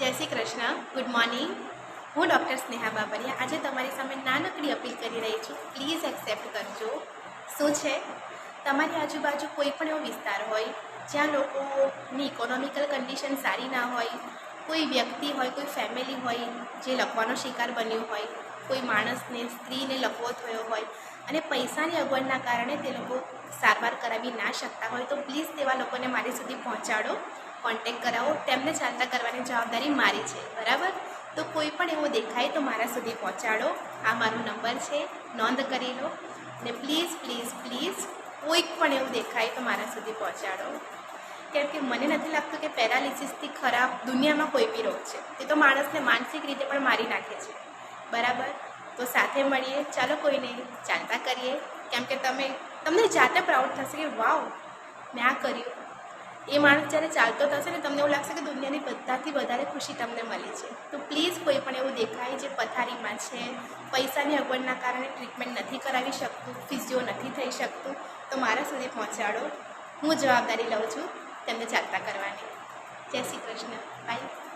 જય Shri Krishna. Good morning. હું doctor Sneha Babariya આજે તમારી સામે નાનકડી અપીલ કરી રહી છું. પ્લીઝ એક્સેપ્ટ કરજો. શું છે, તમારી આજુબાજુ કોઈ પણ એવો વિસ્તાર હોય જ્યાં લોકોની ઇકોનોમિકલ કન્ડિશન સારી ના હોય, કોઈ વ્યક્તિ હોય, કોઈ ફેમિલી હોય જે લકવાનો શિકાર બન્યું હોય, કોઈ માણસને, સ્ત્રીને લકવો થયો હોય અને પૈસાની અગવડના કારણે તે લોકો સારવાર કરાવી ના શકતા હોય, તો પ્લીઝ તેવા લોકોને મારી સુધી પહોંચાડો, કોન્ટેક કરાવો. તેમને ચાલતા કરવાની જવાબદારી મારી છે, બરાબર? તો કોઈ પણ એવું દેખાય તો મારા સુધી પહોંચાડો. આ મારો નંબર છે, નોંધ કરી લો. ને પ્લીઝ પ્લીઝ પ્લીઝ કોઈક પણ એવું દેખાય તો મારા સુધી પહોંચાડો. કેમ કે મને નથી લાગતું કે પેરાલિસિસથી ખરાબ દુનિયામાં કોઈ બી રોગ છે. એ તો માણસને માનસિક રીતે પણ મારી નાખે છે, બરાબર? તો સાથે મળીએ, ચાલો કોઈ નહીં, ચાલતા કરીએ. કેમ કે તમને જાતે પ્રાઉડ થશે કે વાવ મેં આ કર્યું. એ માણસ જ્યારે ચાલતો થશે ને તમને એવું લાગશે કે દુનિયાની બધાથી વધારે ખુશી તમને મળી છે. તો પ્લીઝ કોઈ પણ એવું દેખાય જે પથારીમાં છે, પૈસાની અગવડના કારણે ટ્રીટમેન્ટ નથી કરાવી શકતું, ફિઝિયો નથી થઈ શકતું, તો મારા સુધી પહોંચાડો. હું જવાબદારી લઉં છું તેમને ચાલતા કરવાની. જય શ્રી કૃષ્ણ. બાય.